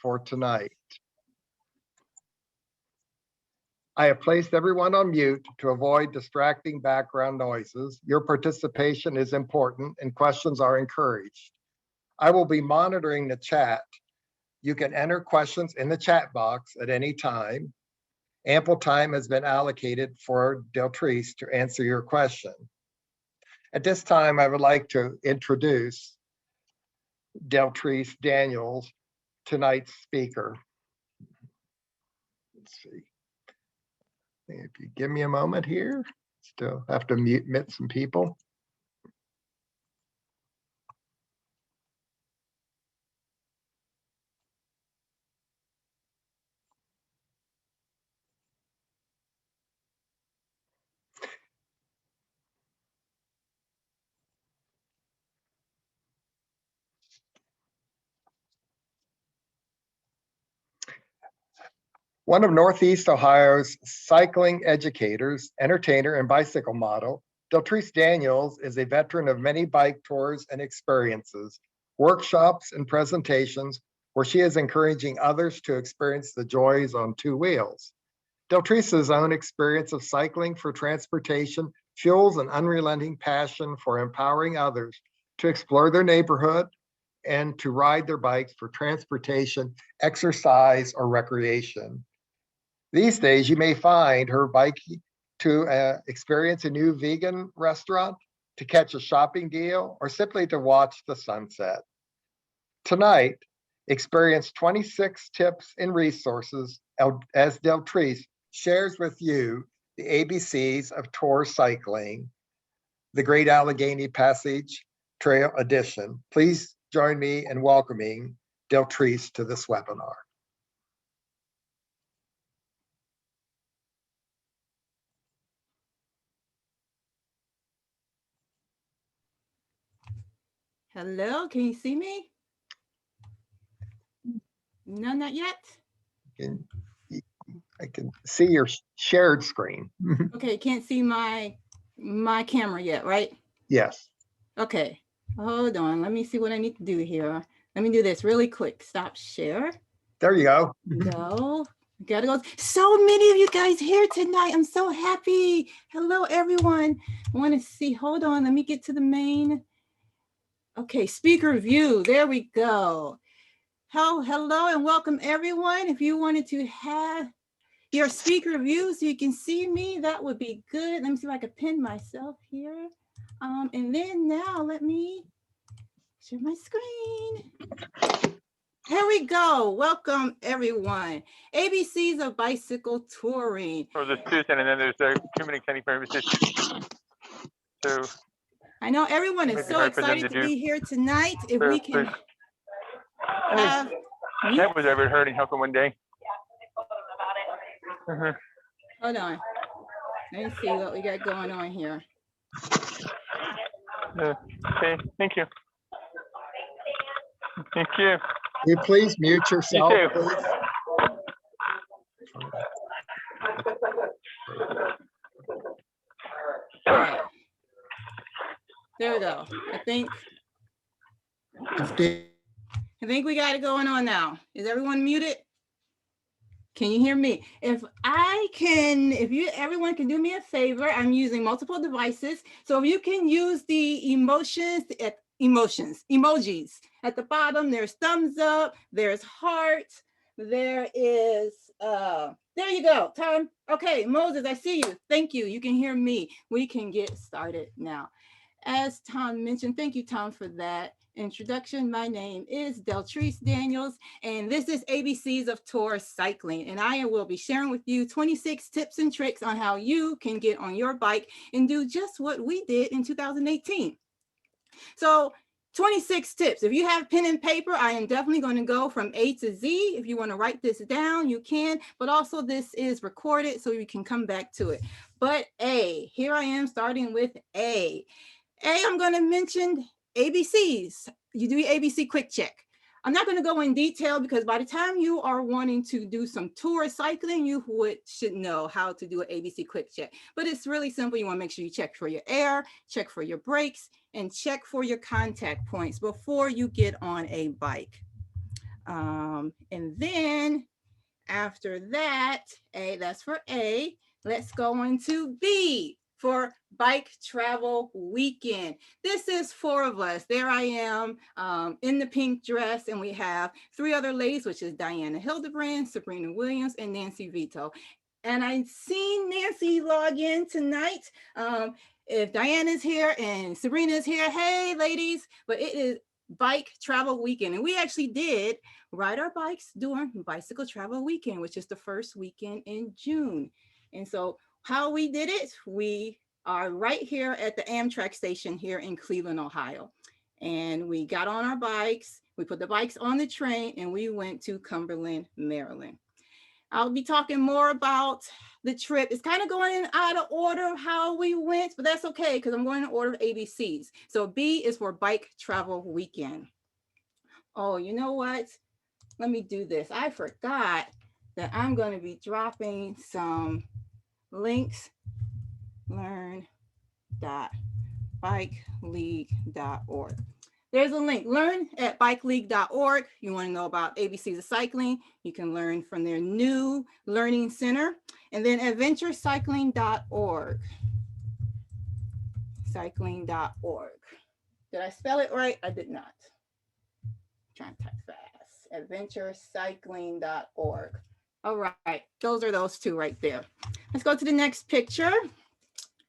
for tonight. I have placed everyone on mute to avoid distracting background noises. Your participation is important and questions are encouraged. I will be monitoring the chat. You can enter questions in the chat box at any time. Ample time has been allocated for Deltrece to answer your question. At this time, I would like to introduce Deltrece Daniels, tonight's speaker. Let's see. If you give me a moment here, still have to mute some people. One of Northeast Ohio's cycling educators, entertainer, and bicycle model, Deltrece Daniels is a veteran of many bike tours and experiences, workshops, and presentations where she is encouraging others to experience the joys on two wheels. Deltrece's own experience of cycling for transportation fuels an unrelenting passion for empowering others to explore their neighborhood and to ride their bikes for transportation, exercise, or recreation. These days, you may find her biking to experience a new vegan restaurant, to catch a shopping deal, or simply to watch the sunset. Tonight, experience 26 tips and resources as Deltrece shares with you the ABCs of tour cycling, the Great Allegheny Passage Trail edition. Please join me in welcoming Deltrece to this webinar. Hello, can you see me? No, not yet. I can see your shared screen. Okay, can't see my camera yet, right? Yes. Okay, hold on. Let me see what I need to do here. Let me do this really quick. Stop share. There you go. Go. Gotta go. So many of you guys here tonight. I'm so happy. Hello, everyone. I want to see. Hold on. Let me get to the main. Okay, speaker view. There we go. Hello and welcome, everyone. If you wanted to have your speaker view so you can see me, that would be good. Let me see if I can pin myself here. And then now let me share my screen. Here we go. Welcome, everyone. ABCs of bicycle touring. For the student, and then there's too many county purposes. So I know everyone is so excited to be here tonight. If we can have that was ever hurting Helping one day. Hold on. Let me see what we got going on here. Okay, thank you. Thank you. You please mute yourself, please. All right. There we go. I think we got it going on now. Is everyone muted? Can you hear me? If everyone can do me a favor, I'm using multiple devices. So if you can use the emojis at the bottom, there's thumbs up, there's heart, there is, there you go, Tom. Okay, Moses, I see you. Thank you. You can hear me. We can get started now. As Tom mentioned, thank you, Tom, for that introduction. My name is Deltrece Daniels, and this is ABCs of Tour Cycling. And I will be sharing with you 26 tips and tricks on how you can get on your bike and do just what we did in 2018. So 26 tips. If you have pen and paper, I am definitely going to go from A to Z. If you want to write this down, you can, but also this is recorded so you can come back to it. But A, here I am starting with A. I'm going to mention ABCs. You do your ABC quick check. I'm not going to go in detail because by the time you are wanting to do some tour cycling, you should know how to do an ABC quick check. But it's really simple. You want to make sure you check for your air, check for your brakes, and check for your contact points before you get on a bike. And then after that, A, that's for A. Let's go into B for bike travel weekend. This is 4 of us. There I am in the pink dress, and we have 3 other ladies, which is Diana Hildebrand, Sabrina Williams, and Nancy Vito. And I've seen Nancy log in tonight. If Diana's here and Sabrina's here, hey ladies, but it is bike travel weekend. And we actually did ride our bikes during bicycle travel weekend, which is the first weekend in June. And so how we did it, we are right here at the Amtrak station here in Cleveland, Ohio. And we got on our bikes, we put the bikes on the train, and we went to Cumberland, Maryland. I'll be talking more about the trip. It's kind of going out of order of how we went, but that's okay because I'm going in order of ABCs. So B is for bike travel weekend. Oh, you know what? Let me do this. I forgot that I'm going to be dropping some links. learn.bikeleague.org. There's a link, learn at bikeleague.org. You want to know about ABCs of cycling, you can learn from their new learning center. And then adventurecycling.org. Cycling.org. Did I spell it right? I did not. I'm trying to type fast. Adventurecycling.org. All right, those are those 2 right there. Let's go to the next picture.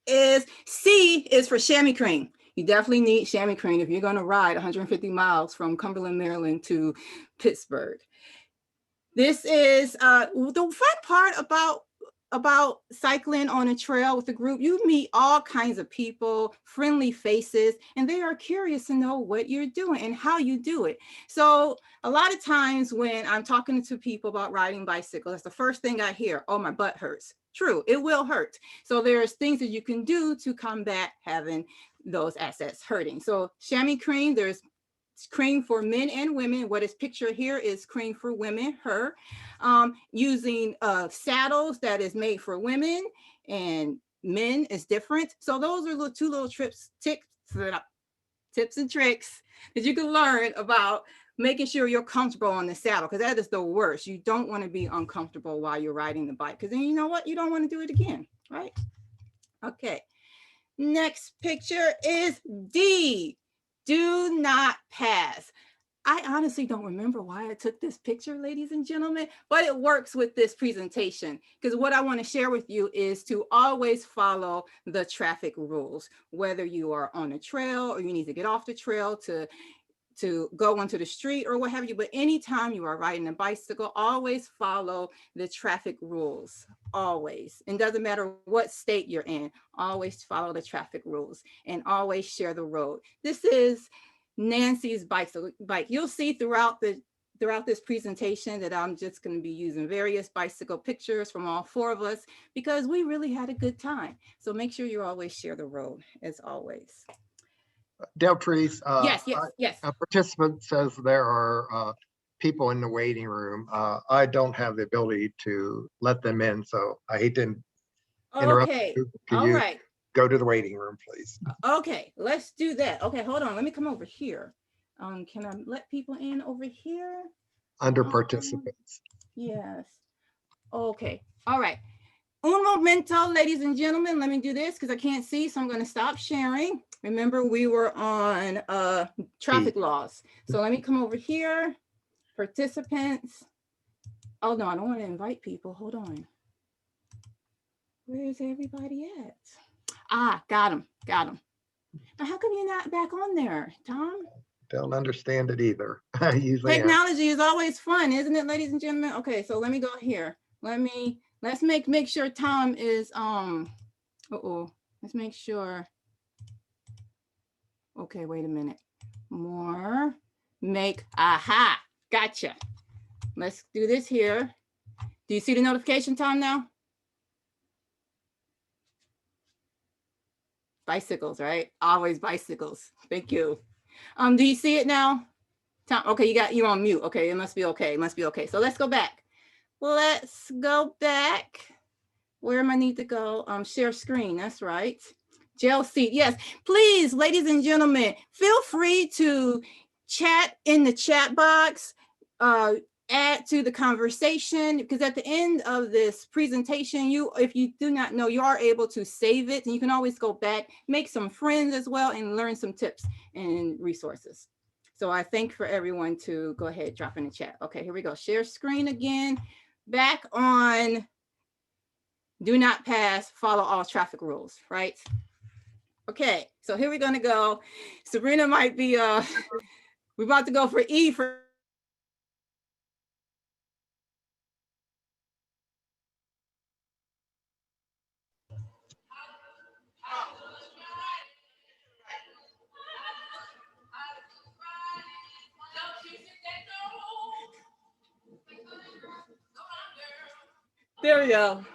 C is for chamois cream. You definitely need chamois cream if you're going to ride 150 miles from Cumberland, Maryland to Pittsburgh. This is the fun part about cycling on a trail with a group. You meet all kinds of people, friendly faces, and they are curious to know what you're doing and how you do it. So a lot of times when I'm talking to people about riding bicycles, that's the first thing I hear, oh, my butt hurts. True, it will hurt. So there's things that you can do to combat having those assets hurting. So chamois cream, there's cream for men and women. What is pictured here is cream for women, her, using saddles that is made for women, and men is different. So those are 2 little tips and tricks that you can learn about making sure you're comfortable on the saddle, because that is the worst. You don't want to be uncomfortable while you're riding the bike, because then you know what? You don't want to do it again, right? Okay. Next picture is D. Do not pass. I honestly don't remember why I took this picture, ladies and gentlemen, but it works with this presentation, because what I want to share with you is to always follow the traffic rules, whether you are on a trail or you need to get off the trail to go onto the street or what have you. But anytime you are riding a bicycle, always follow the traffic rules, always. And doesn't matter what state you're in, always follow the traffic rules and always share the road. This is Nancy's bike. You'll see throughout this presentation that I'm just going to be using various bicycle pictures from all 4 of us, because we really had a good time. So make sure you always share the road, as always. Deltrece, yes. a participant says there are people in the waiting room. I don't have the ability to let them in, so I hate to interrupt. Okay, Can all you right. go to the waiting room, please? Okay, let's do that. Okay, hold on. Let me come over here. Can I let people in over here? Under participants. Yes. Okay. All right. Un momento, ladies and gentlemen. Let me do this because I can't see, so I'm going to stop sharing. Remember, we were on traffic laws. So let me come over here. Participants. Oh, no, I don't want to invite people. Hold on. Where's everybody at? Ah, got him. Now, how come you're not back on there, Tom? Don't understand it either. Usually Technology is always fun, isn't it, ladies and gentlemen? Okay, so let me go here. Let's make sure Tom is let's make sure. Okay, wait a minute. Aha, gotcha. Let's do this here. Do you see the notification, Tom, now? Bicycles, right? Always bicycles. Thank you. Do you see it now? Tom, okay, you're on mute. Okay, it must be okay. So let's go back. Where am I need to go? Share screen, that's right. Jail seat, yes. Please, ladies and gentlemen, feel free to chat in the chat box. add to the conversation, because at the end of this presentation, if you do not know, you are able to save it, and you can always go back, make some friends as well, and learn some tips and resources. So I thank for everyone to go ahead, drop in the chat. Okay, here we go. Share screen again. Back on do not pass, follow all traffic rules, right? Okay, so here we're gonna go. Sabrina might be, we're about to go for E for there we go.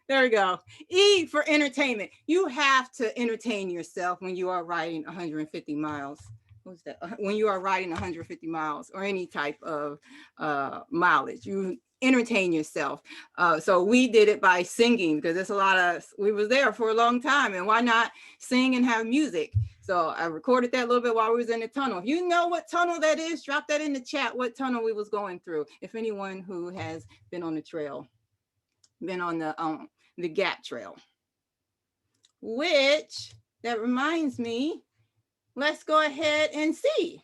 There we go. E for entertainment. You have to entertain yourself when you are riding 150 miles. What's that? When you are riding 150 miles or any type of mileage, you entertain yourself. So we did it by singing, because there's a lot of, we was there for a long time, and why not sing and have music? So I recorded that a little bit while we was in the tunnel. If you know what tunnel that is, drop that in the chat, what tunnel we was going through. If anyone who has been on the trail, been on the Gap Trail, which that reminds me, let's go ahead and see.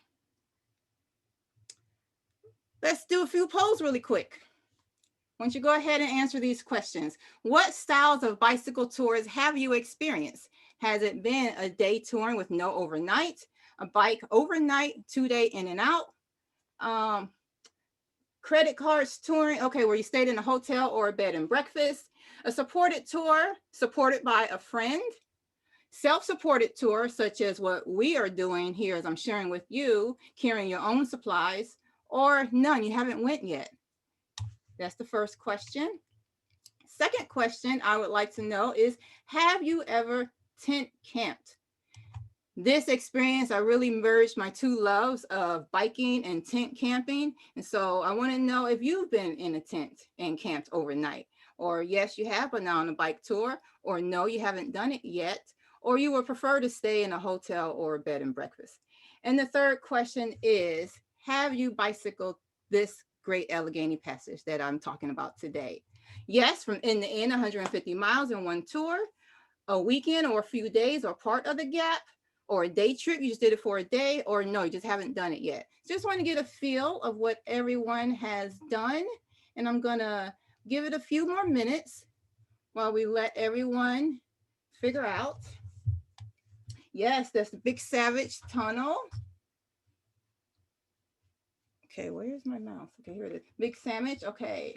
Let's do a few polls really quick. Why don't you go ahead and answer these questions? What styles of bicycle tours have you experienced? Has it been a day touring with no overnight, a bike overnight, 2-day in and out, credit cards touring, okay, where you stayed in a hotel or a bed and breakfast, a supported tour supported by a friend, self-supported tour, such as what we are doing here as I'm sharing with you, carrying your own supplies, or none, you haven't went yet. That's the first question. Second question I would like to know is, have you ever tent camped? This experience, I really merged my two loves of biking and tent camping. And so I want to know if you've been in a tent and camped overnight, or yes, you have, but not on a bike tour, or no, you haven't done it yet, or you would prefer to stay in a hotel or a bed and breakfast. And the third question is, have you bicycled this Great Allegheny Passage that I'm talking about today? Yes, from end to end, 150 miles in one tour, a weekend or a few days or part of the Gap, or a day trip, you just did it for a day, or no, you just haven't done it yet. Just want to get a feel of what everyone has done. And I'm gonna give it a few more minutes while we let everyone figure out. Yes, that's the Big Savage Tunnel. Okay, where's my mouse? Okay, here it is. Big Savage, okay.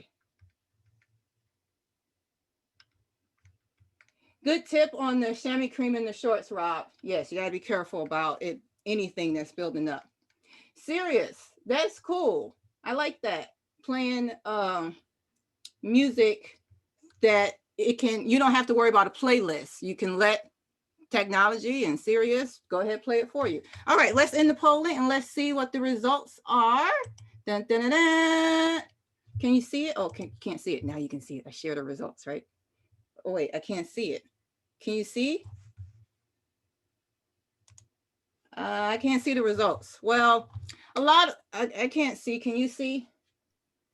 Good tip on the chamois cream in the shorts, Rob. Yes, you gotta be careful about it, anything that's building up. Serious, that's cool. I like that. Playing music that it can, you don't have to worry about a playlist. You can let technology and Sirius go ahead, play it for you. All right, let's end the polling and let's see what the results are. Dun, dun, dun, dun. Can you see it? Oh, can't see it. Now you can see it. I share the results, right? Oh, wait, I can't see it. Can you see? I can't see the results. Well, a lot, I can't see. Can you see?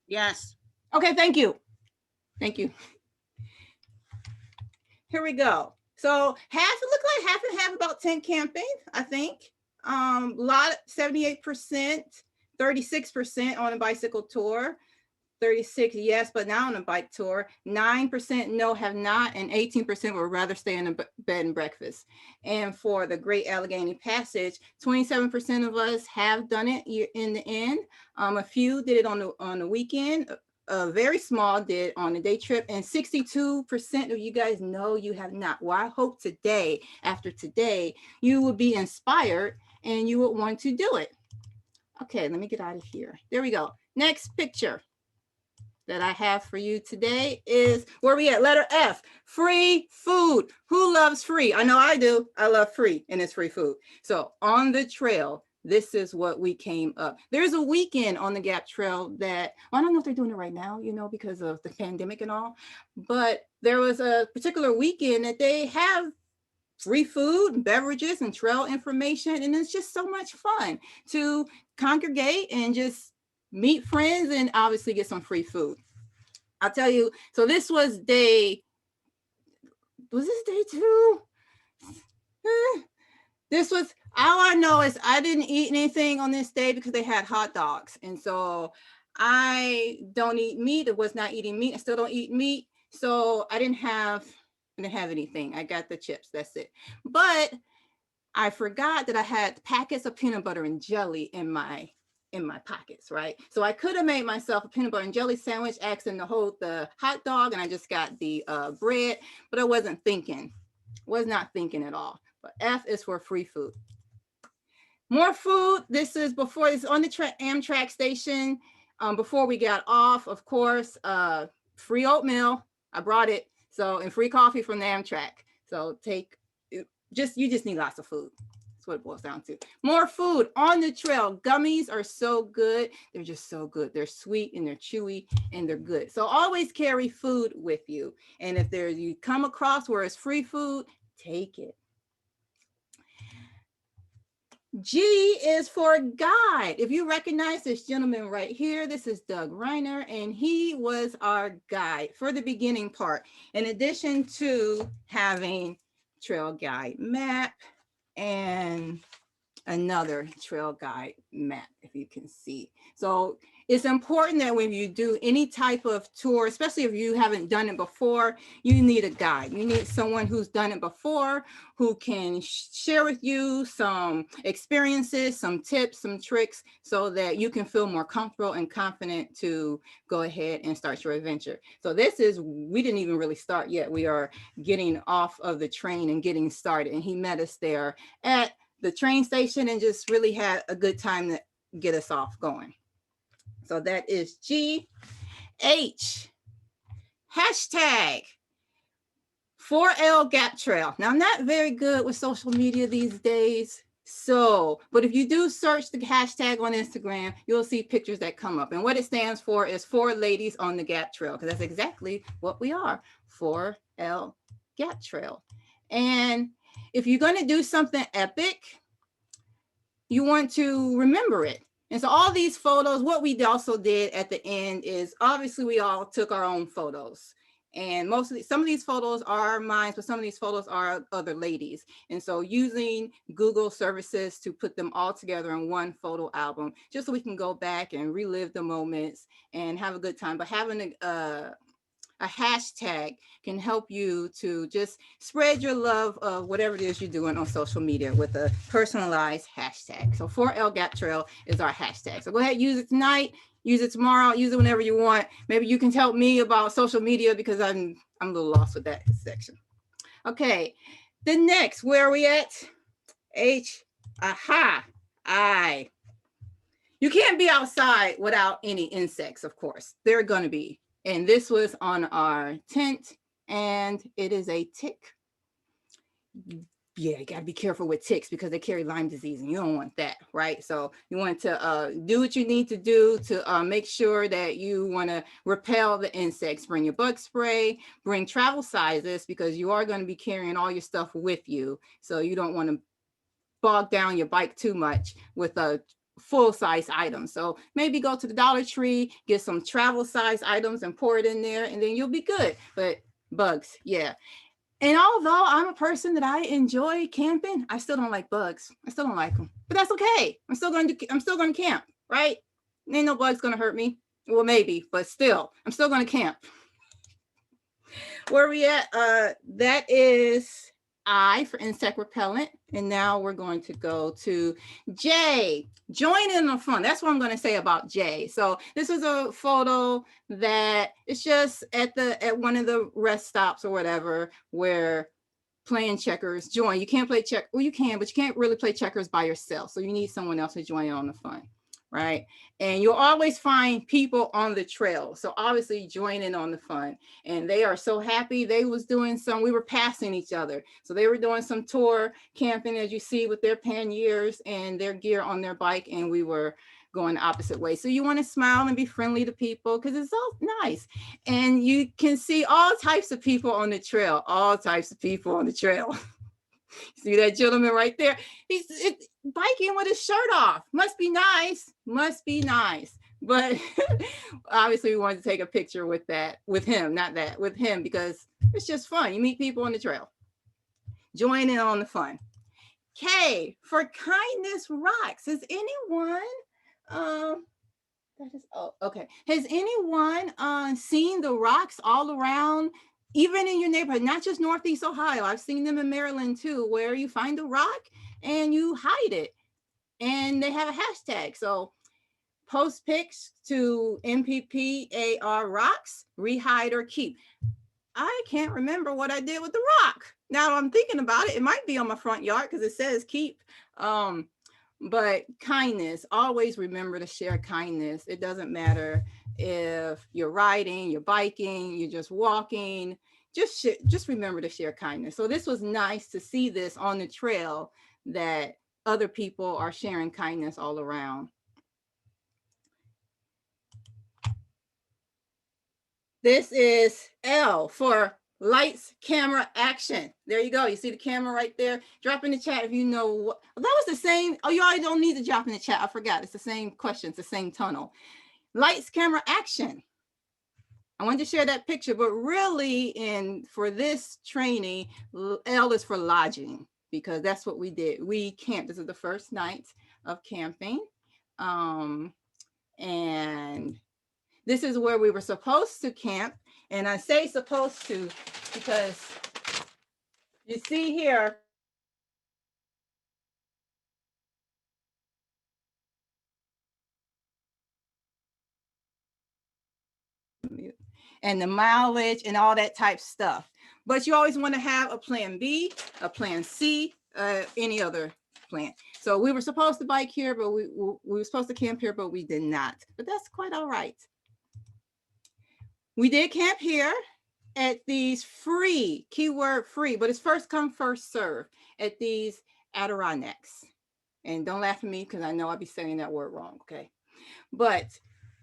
Yes. Okay, thank you. Thank you. Here we go. So half, it looked like half and half about tent camping, I think. A lot, 78%, 36% on a bicycle tour, 36 yes, but not on a bike tour, 9% no, have not, and 18% would rather stay in a bed and breakfast. And for the Great Allegheny Passage, 27% of us have done it in the end. A few did it on the weekend. Very small did on a day trip, and 62% of you guys know you have not. Well, I hope today, after today, you will be inspired and you would want to do it. Okay, let me get out of here. There we go. Next picture that I have for you today is, where we at? Letter F, free food. Who loves free? I know I do. I love free, and it's free food. So on the trail, this is what we came up. There's a weekend on the Gap Trail that, well, I don't know if they're doing it right now, you know, because of the pandemic and all, but there was a particular weekend that they have free food and beverages and trail information. And it's just so much fun to congregate and just meet friends, and obviously get some free food. I'll tell you, so this was day 2? This was, all I know is I didn't eat anything on this day because they had hot dogs. And so I don't eat meat. I was not eating meat. I still don't eat meat. So I didn't have anything. I got the chips. That's it. But I forgot that I had packets of peanut butter and jelly in my pockets, right? So I could have made myself a peanut butter and jelly sandwich, asking to hold the hot dog, and I just got the bread, but I wasn't thinking, was not thinking at all. But F is for free food. More food. This is before, this is on the Amtrak station. Before we got off, of course, free oatmeal. I brought it. So, and free coffee from the Amtrak. So you just need lots of food. That's what it boils down to. More food on the trail. Gummies are so good. They're just so good. They're sweet and they're chewy and they're good. So always carry food with you. And if you come across where it's free food, take it. G is for guide. If you recognize this gentleman right here, this is Doug Reiner, and he was our guide for the beginning part. In addition to having trail guide map and another trail guide map, if you can see. So it's important that when you do any type of tour, especially if you haven't done it before, you need a guide. You need someone who's done it before, who can share with you some experiences, some tips, some tricks, so that you can feel more comfortable and confident to go ahead and start your adventure. So we didn't even really start yet. We are getting off of the train and getting started. And he met us there at the train station and just really had a good time to get us off going. So that is G. H, hashtag 4L Gap Trail. Now, I'm not very good with social media these days. So, but if you do search the hashtag on Instagram, you'll see pictures that come up. And what it stands for is 4 ladies on the Gap Trail, because that's exactly what we are, 4L Gap Trail. And if you're going to do something epic, you want to remember it. And so all these photos, what we also did at the end is obviously we all took our own photos. And some of these photos are mine, but some of these photos are other ladies. And so using Google services to put them all together in one photo album, just so we can go back and relive the moments and have a good time. But having a hashtag can help you to just spread your love of whatever it is you're doing on social media with a personalized hashtag. So 4L Gap Trail is our hashtag. So go ahead, use it tonight, use it tomorrow, use it whenever you want. Maybe you can help me about social media because I'm a little lost with that section. Okay, the next, where are we at? H, aha, I. You can't be outside without any insects, of course. They're gonna be. And this was on our tent, and it is a tick. Yeah, you gotta be careful with ticks because they carry Lyme disease, and you don't want that, right? So you want to do what you need to do to make sure that you want to repel the insects. Bring your bug spray, bring travel sizes, because you are going to be carrying all your stuff with you. So you don't want to bog down your bike too much with a full-size item. So maybe go to the Dollar Tree, get some travel size items and pour it in there, and then you'll be good. But bugs, yeah. And although I'm a person that I enjoy camping, I still don't like bugs. I still don't like them, but that's okay. I'm still going to camp, right? Ain't no bugs going to hurt me. Well, maybe, but still, I'm still going to camp. Where are we at? That is I for insect repellent. And now we're going to go to J, join in the fun. That's what I'm going to say about J. So this is a photo that it's just at one of the rest stops or whatever, where playing checkers, join. You can't play checkers. Well, you can, but you can't really play checkers by yourself. So you need someone else to join in on the fun, right? And you'll always find people on the trail. So obviously join in on the fun. And they are so happy. We were passing each other. So they were doing some tour camping, as you see, with their panniers and their gear on their bike. And we were going the opposite way. So you want to smile and be friendly to people because it's so nice. And you can see all types of people on the trail, See that gentleman right there? He's biking with his shirt off. Must be nice. But obviously we wanted to take a picture with him, with him, because it's just fun. You meet people on the trail. Join in on the fun. K for Kindness Rocks. Has anyone, okay. Has anyone seen the rocks all around, even in your neighborhood, not just Northeast Ohio? I've seen them in Maryland too, where you find a rock and you hide it and they have a hashtag. So post pics to MPPAR rocks, rehide or keep. I can't remember what I did with the rock. Now I'm thinking about it. It might be on my front yard because it says keep. But kindness, always remember to share kindness. It doesn't matter if you're riding, you're biking, you're just walking, just remember to share kindness. So this was nice to see this on the trail, that other people are sharing kindness all around. This is L for lights, camera, action. There you go. You see the camera right there. Drop in the chat if you know what. That was the same. Oh, you already don't need to drop in the chat. I forgot. It's the same question. It's the same tunnel. Lights, camera, action. I wanted to share that picture, but really for this training, L is for lodging, because that's what we did. We camped. This is the first night of camping. And this is where we were supposed to camp. And I say supposed to because you see here, and the mileage and all that type stuff. But you always want to have a plan B, a plan C, any other plan. So we were supposed to bike here, but we were supposed to camp here, but we did not. But that's quite all right. We did camp here at these free, keyword free, but it's first come, first serve, at these Adirondacks. And don't laugh at me because I know I'll be saying that word wrong, okay? But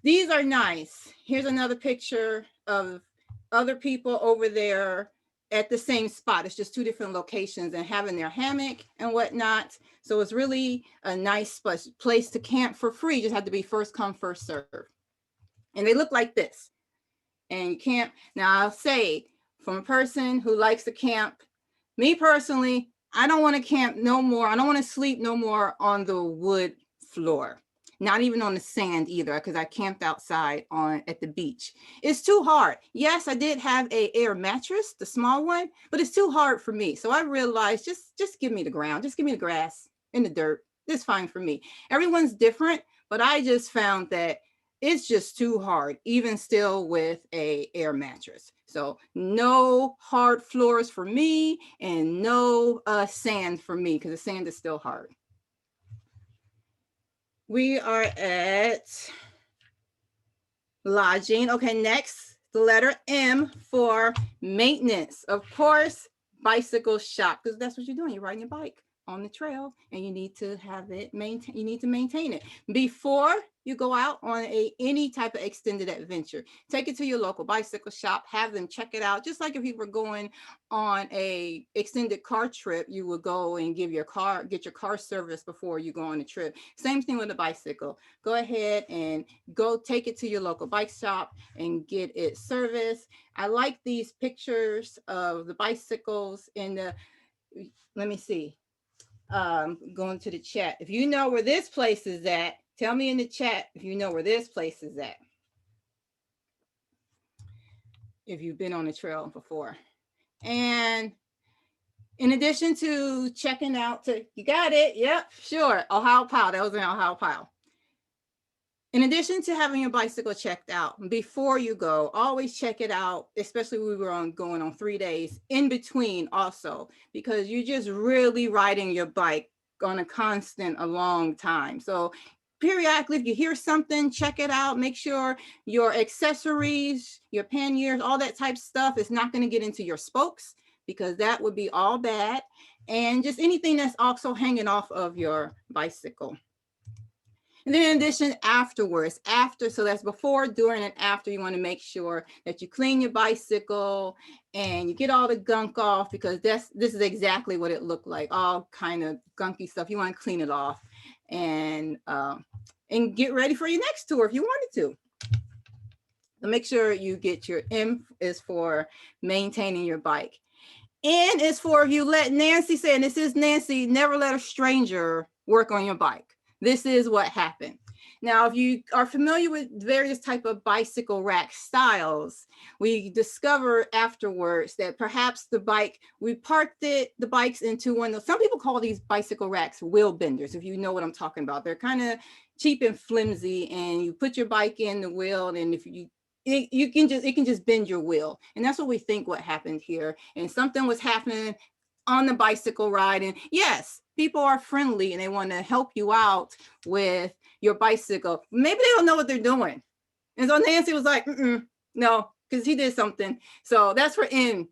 these are nice. Here's another picture of other people over there at the same spot. It's just two different locations and having their hammock and whatnot. So it's really a nice place to camp for free. You just have to be first come, first serve. And they look like this. And you camp. Now I'll say, from a person who likes to camp, me personally, I don't want to camp no more. I don't want to sleep no more on the wood floor, not even on the sand either, because I camped outside at the beach. It's too hard. Yes, I did have a air mattress, the small one, but it's too hard for me. So I realized just give me the ground, just give me the grass and the dirt. It's fine for me. Everyone's different, but I just found that it's just too hard, even still with a air mattress. So no hard floors for me and no sand for me, because the sand is still hard. We are at lodging. Okay, next, the letter M for maintenance. Of course, bicycle shop, because that's what you're doing. You're riding your bike on the trail and you need to have it maintain. You need to maintain it before you go out on any type of extended adventure. Take it to your local bicycle shop, have them check it out. Just like if you were going on a extended car trip, you would go and get your car service before you go on a trip. Same thing with a bicycle. Go ahead and go take it to your local bike shop and get it serviced. I like these pictures of the bicycles in the, let me see. Going to the chat. If you know where this place is at, tell me in the chat if you know where this place is at. If you've been on the trail before. And in addition to checking out, you got it? Yep, sure. Ohio Pile. That was in Ohio Pile. In addition to having your bicycle checked out, before you go, always check it out, especially we were going on 3 days in between also, because you're just really riding your bike on a long time. So periodically, if you hear something, check it out. Make sure your accessories, your panniers, all that type of stuff is not going to get into your spokes, because that would be all bad. And just anything that's also hanging off of your bicycle. And then in addition, afterwards, so that's before, during, and after, you want to make sure that you clean your bicycle and you get all the gunk off, because this is exactly what it looked like, all kind of gunky stuff. You want to clean it off. and get ready for your next tour if you wanted to. So make sure you get your M is for maintaining your bike. N is for, if you let Nancy say, and this is Nancy, never let a stranger work on your bike. This is what happened. Now, if you are familiar with various type of bicycle rack styles, we discover afterwards that perhaps the bike, we parked the bikes into one of, some people call these bicycle racks wheel benders, if you know what I'm talking about. They're kind of cheap and flimsy, and you put your bike in the wheel, and if you it can just bend your wheel. And that's what we think what happened here. And something was happening on the bicycle ride. And yes, people are friendly and they want to help you out with your bicycle. Maybe they don't know what they're doing. And so Nancy was like, no, because he did something. So that's for N.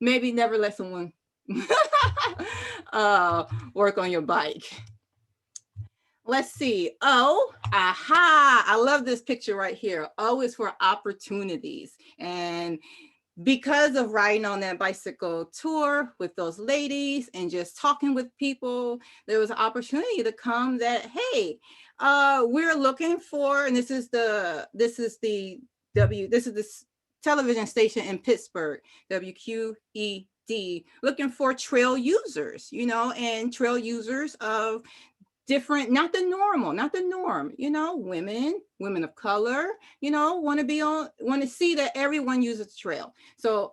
Maybe never let someone work on your bike. Let's see. O, aha, I love this picture right here. O is for opportunities. And because of riding on that bicycle tour with those ladies and just talking with people, there was an opportunity to come that, hey, we're looking for, and this is the television station in Pittsburgh, WQED, looking for trail users, you know, and trail users of different, not the norm, you know, women of color, you know, want to see that everyone uses the trail. So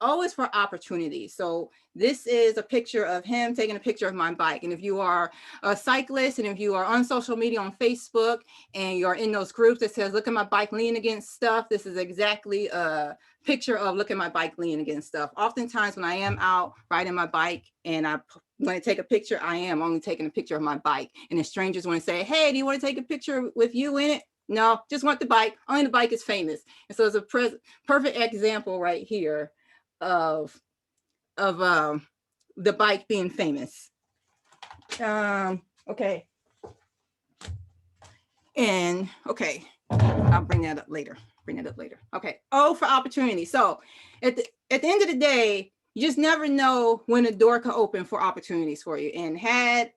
always for opportunities. So this is a picture of him taking a picture of my bike. And if you are a cyclist and if you are on social media on Facebook and you're in those groups that says, look at my bike lean against stuff, this is exactly a picture of look at my bike lean against stuff. Oftentimes when I am out riding my bike and I want to take a picture, I am only taking a picture of my bike. And the strangers want to say, hey, do you want to take a picture with you in it? No, just want the bike. Only the bike is famous. And so it's a perfect example right here of the bike being famous. Okay. And okay, I'll bring that up later. Okay. O for opportunity. So at the end of the day, you just never know when a door can open for opportunities for you. And had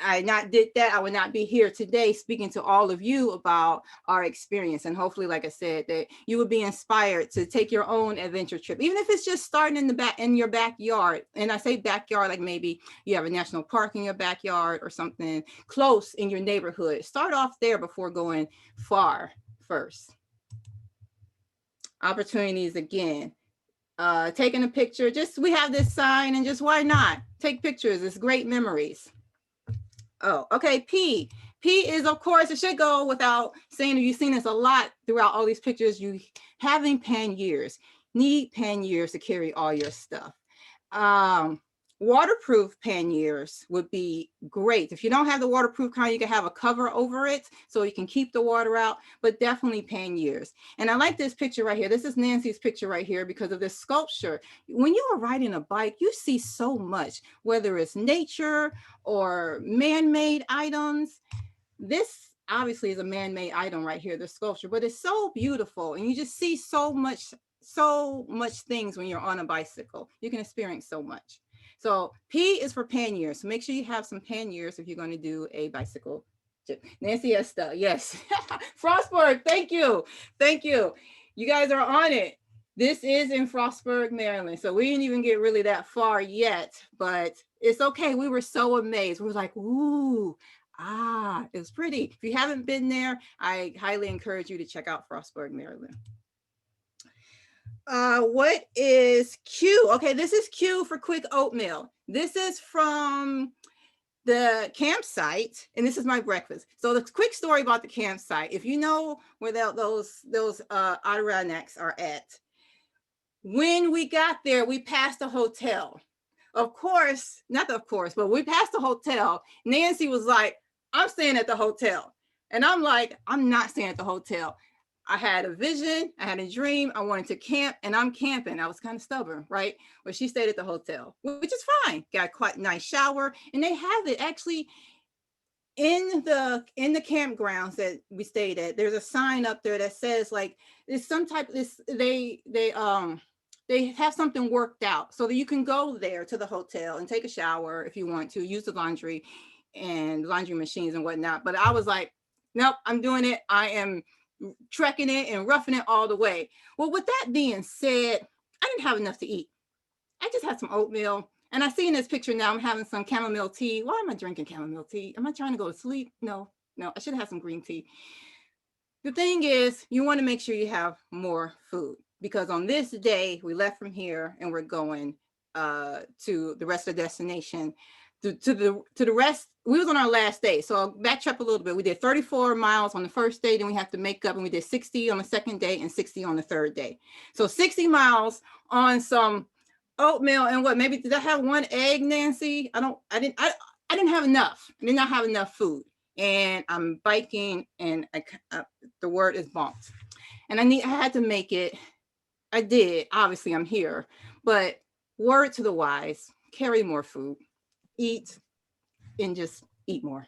I not did that, I would not be here today speaking to all of you about our experience. And hopefully, like I said, that you would be inspired to take your own adventure trip, even if it's just starting in your backyard. And I say backyard, like maybe you have a national park in your backyard or something close in your neighborhood. Start off there before going far first. Opportunities again. Taking a picture, we have this sign and just why not? Take pictures, it's great memories. Oh, okay, P. P is, of course, it should go without saying, you've seen this a lot throughout all these pictures, you having panniers, need panniers to carry all your stuff. Waterproof panniers would be great. If you don't have the waterproof kind, you can have a cover over it so you can keep the water out, but definitely panniers. And I like this picture right here. This is Nancy's picture right here because of this sculpture. When you are riding a bike, you see so much, whether it's nature or man-made items. This obviously is a man-made item right here, the sculpture, but it's so beautiful. And you just see so much things when you're on a bicycle. You can experience so much. So P is for panniers. So make sure you have some panniers if you're going to do a bicycle trip. Nancy Esther, yes. Frostburg, thank you. You guys are on it. This is in Frostburg, Maryland. So we didn't even get really that far yet, but it's okay. We were so amazed. We were like, ooh, it was pretty. If you haven't been there, I highly encourage you to check out Frostburg, Maryland. What is Q? Okay, this is Q for quick oatmeal. This is from the campsite, and this is my breakfast. So the quick story about the campsite, if you know where those Adirondacks are at, when we got there, we passed a hotel. But we passed the hotel. Nancy was like, I'm staying at the hotel. And I'm like, I'm not staying at the hotel. I had a vision, I had a dream, I wanted to camp, and I'm camping. I was kind of stubborn, right? But she stayed at the hotel, which is fine. Got quite a nice shower, and they have it actually in the campgrounds that we stayed at. There's a sign up there that says like it's some type of this. They have something worked out so that you can go there to the hotel and take a shower if you want to, use the laundry. and laundry machines and whatnot. But I was like, nope, I'm doing it. I am trekking it and roughing it all the way. Well, with that being said, I didn't have enough to eat. I just had some oatmeal. And I see in this picture now, I'm having some chamomile tea. Why am I drinking chamomile tea? Am I trying to go to sleep? No, I should have some green tea. The thing is, you want to make sure you have more food, because on this day, we left from here and we're going to the rest of the destination. To the rest, we was on our last day. So I'll backtrack a little bit. We did 34 miles on the first day, then we have to make up, and we did 60 on the second day and 60 on the third day. So 60 miles on some oatmeal and what? Maybe did I have one egg, Nancy? I didn't have enough. I did not have enough food. And I'm biking, and the word is bumped. And I had to make it. I did. Obviously, I'm here. But word to the wise: carry more food, eat, and just eat more.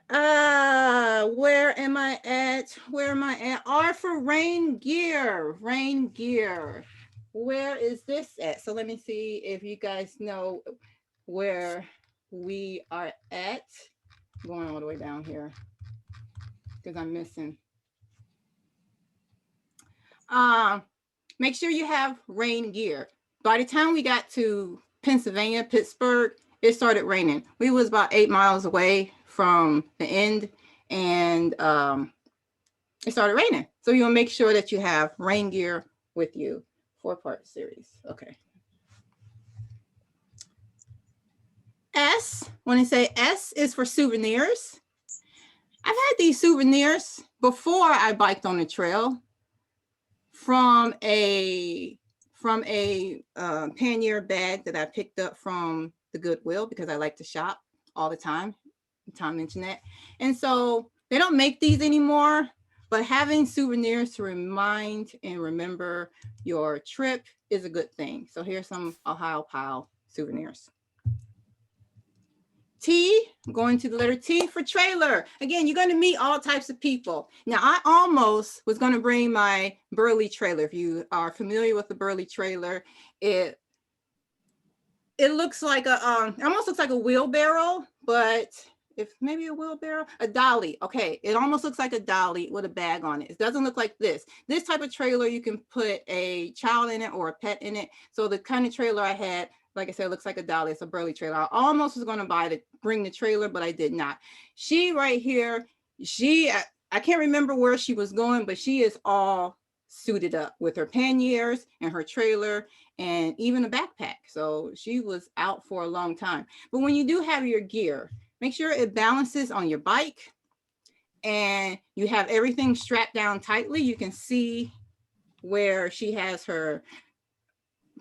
Where am I at? R for rain gear. Rain gear. Where is this at? So let me see if you guys know where we are at. Going all the way down here because I'm missing. Make sure you have rain gear. By the time we got to Pennsylvania, Pittsburgh, it started raining. We was about 8 miles away from the end, and it started raining. So you'll make sure that you have rain gear with you. 4-part series. Okay. S, when I say S, is for souvenirs. I've had these souvenirs before I biked on the trail from a pannier bag that I picked up from the Goodwill, because I like to shop all the time. Tom mentioned that. And so they don't make these anymore, but having souvenirs to remind and remember your trip is a good thing. So here's some Ohio Pile souvenirs. T, I'm going to the letter T for trailer. Again, you're going to meet all types of people. Now, I almost was going to bring my Burley trailer. If you are familiar with the Burley trailer, it looks like it almost looks like a wheelbarrow, but if maybe a wheelbarrow, a dolly. Okay, it almost looks like a dolly with a bag on it. It doesn't look like this. This type of trailer, you can put a child in it or a pet in it. So the kind of trailer I had, like I said, it looks like a dolly. It's a Burley trailer. I almost was going to bring the trailer, but I did not. She right here, I can't remember where she was going, but she is all suited up with her panniers and her trailer and even a backpack. So she was out for a long time. But when you do have your gear, make sure it balances on your bike and you have everything strapped down tightly. You can see where she has her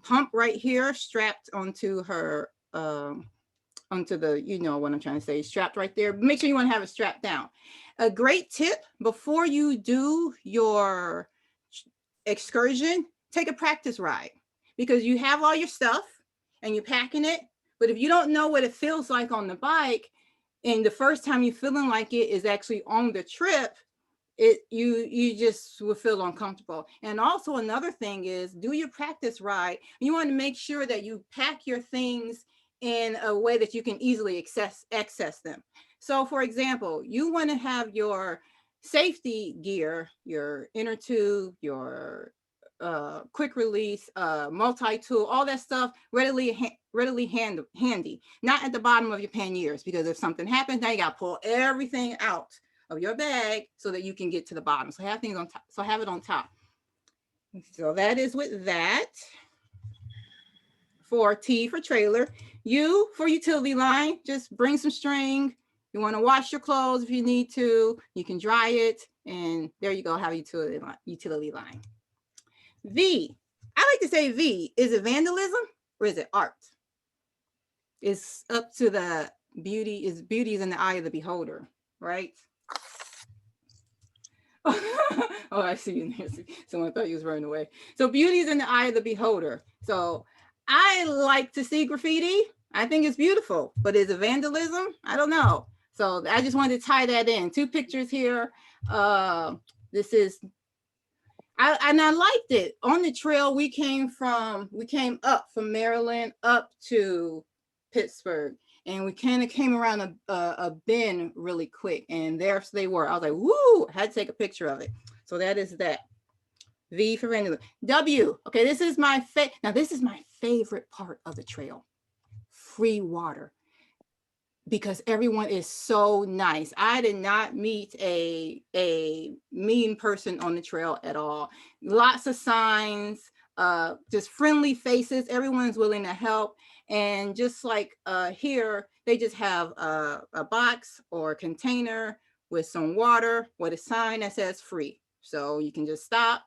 pump right here strapped onto her, onto the, you know what I'm trying to say, strapped right there. Make sure you want to have it strapped down. A great tip before you do your excursion, take a practice ride, because you have all your stuff and you're packing it. But if you don't know what it feels like on the bike, and the first time you're feeling like it is actually on the trip, you just will feel uncomfortable. And also another thing is, do your practice ride. You want to make sure that you pack your things in a way that you can easily access them. So for example, you want to have your safety gear, your inner tube, your quick release, multi-tool, all that stuff readily handy, not at the bottom of your panniers, because if something happens, now you got to pull everything out of your bag so that you can get to the bottom. So have things on top. So have it on top. So that is with that. For T for trailer. U for utility line. Just bring some string. You want to wash your clothes if you need to. You can dry it, and there you go. Have a utility line. V. I like to say V. Is it vandalism or is it art? It's up to the beauty. Beauty is in the eye of the beholder, right? Oh, I see you, Nancy. Someone thought you was running away. So beauty is in the eye of the beholder. So I like to see graffiti. I think it's beautiful, but is it vandalism? I don't know. So I just wanted to tie that in. 2 pictures here. This is, and I liked it. On the trail, we came up from Maryland up to Pittsburgh. And we kind of came around a bend really quick, and there they were. I was like, woo, I had to take a picture of it. So that is that. V for Vanilla. W, okay, this is my favorite part of the trail. Free water. Because everyone is so nice. I did not meet a mean person on the trail at all. Lots of signs, just friendly faces. Everyone's willing to help. And just like here, they just have a box or a container with some water with a sign that says free. So you can just stop,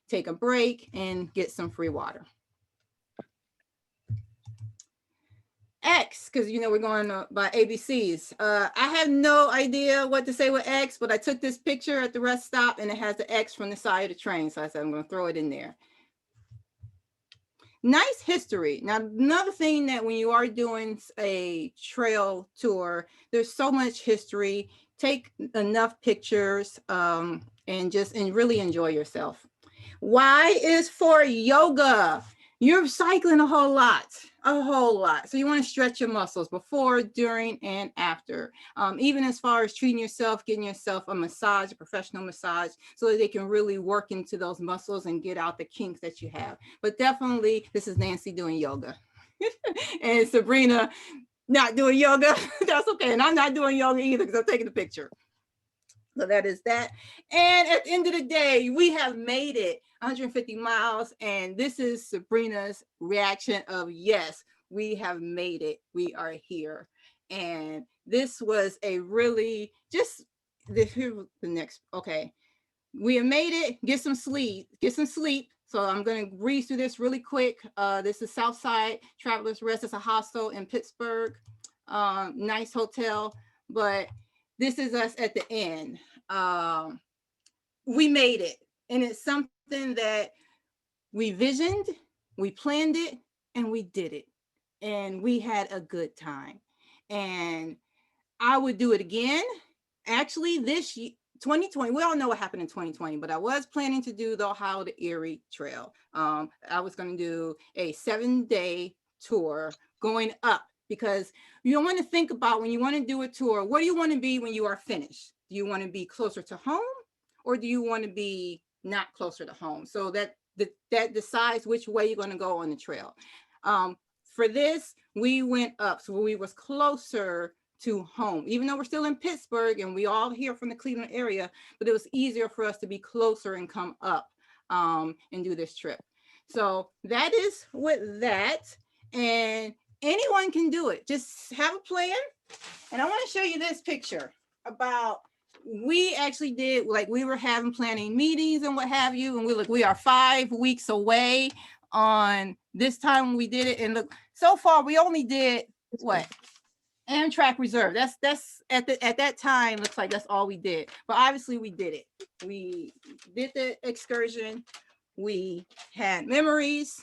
take a break, and get some free water. X, because we're going by ABCs. I have no idea what to say with X, but I took this picture at the rest stop and it has the X from the side of the train. So I said, I'm going to throw it in there. Nice history. Now, another thing that when you are doing a trail tour, there's so much history. Take enough pictures and really enjoy yourself. Y is for yoga. You're cycling a whole lot. So you want to stretch your muscles before, during, and after. Even as far as treating yourself, getting yourself a massage, a professional massage, so that they can really work into those muscles and get out the kinks that you have. But definitely, this is Nancy doing yoga. And Sabrina not doing yoga. That's okay. And I'm not doing yoga either because I'm taking the picture. So that is that. And at the end of the day, we have made it 150 miles. And this is Sabrina's reaction of, yes, we have made it. We are here. And this was a really okay. We have made it. Get some sleep. So I'm going to read through this really quick. This is Southside Travelers Rest. It's a hostel in Pittsburgh. Nice hotel. But this is us at the end. We made it. And it's something that we visioned, we planned it, and we did it. And we had a good time. And I would do it again. Actually, this year, 2020, we all know what happened in 2020, but I was planning to do the Ohio to Erie Trail. I was going to do a 7-day tour going up, because you want to think about when you want to do a tour, what do you want to be when you are finished? Do you want to be closer to home, or do you want to be not closer to home? So that decides which way you're going to go on the trail. For this, we went up, so we was closer to home, even though we're still in Pittsburgh and we all here from the Cleveland area, but it was easier for us to be closer and come up and do this trip. So that is with that, and anyone can do it. Just have a plan. And I want to show you this picture about, we actually did, like, we were having planning meetings and what have you, and we are 5 weeks away on this time when we did it. And look, so far we only did what? Amtrak Reserve. That's at that time, looks like that's all we did. But obviously we did it. We did the excursion. We had memories.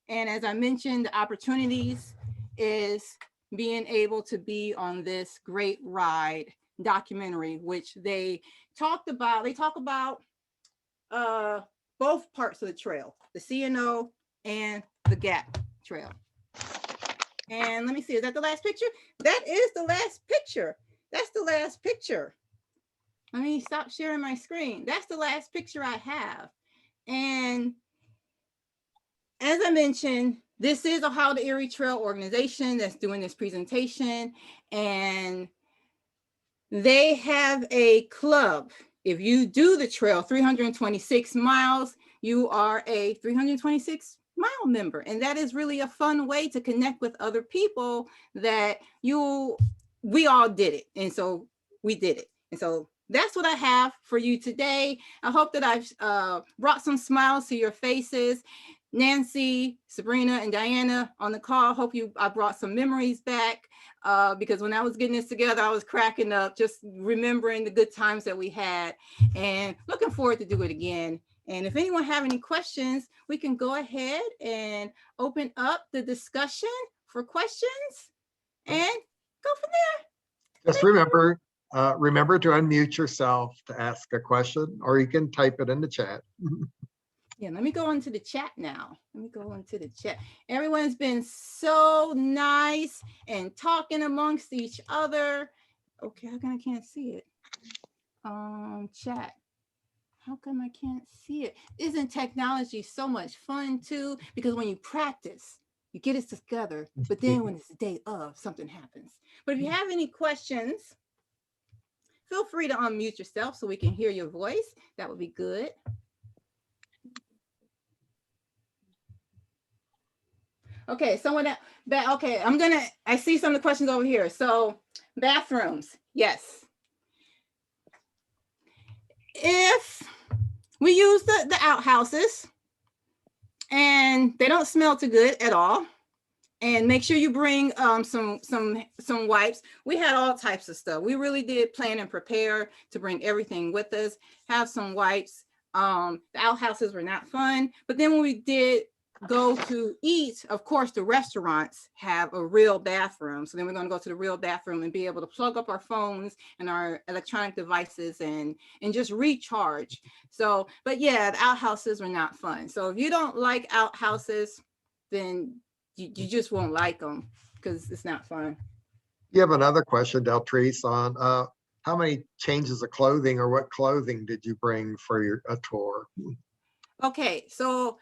And as I mentioned, the opportunities is being able to be on this Great Ride documentary, which they talk about both parts of the trail, the CNO and the Gap Trail. And let me see, is that the last picture? That is the last picture. That's the last picture. Let me stop sharing my screen. That's the last picture I have. And as I mentioned, this is Ohio to Erie Trail organization that's doing this presentation. And they have a club. If you do the trail 326 miles, you are a 326 mile member. And that is really a fun way to connect with other people that we all did it. And so we did it. And so that's what I have for you today. I hope that I've brought some smiles to your faces. Nancy, Sabrina, and Diana on the call. Hope I brought some memories back because when I was getting this together, I was cracking up, just remembering the good times that we had, and looking forward to do it again. And if anyone have any questions, we can go ahead and open up the discussion for questions and go from there. Just remember to unmute yourself to ask a question, or you can type it in the chat. Yeah, let me go into the chat now. Let me go into the chat. Everyone's been so nice and talking amongst each other. Okay, how come I can't see it? Chat. How come I can't see it? Isn't technology so much fun too? Because when you practice, you get it together, but then when it's the day of, something happens. But if you have any questions, feel free to unmute yourself so we can hear your voice. That would be good. Okay, someone that, okay, I see some of the questions over here. So bathrooms, yes. If we use the outhouses and they don't smell too good at all, and make sure you bring some wipes. We had all types of stuff. We really did plan and prepare to bring everything with us, have some wipes. The outhouses were not fun, but then when we did go to eat, of course, the restaurants have a real bathroom. So then we're going to go to the real bathroom and be able to plug up our phones and our electronic devices and just recharge. So, but yeah, the outhouses were not fun. So if you don't like outhouses, then you just won't like them because it's not fun. You have another question, Deltrece, on how many changes of clothing or what clothing did you bring for a tour? Okay, so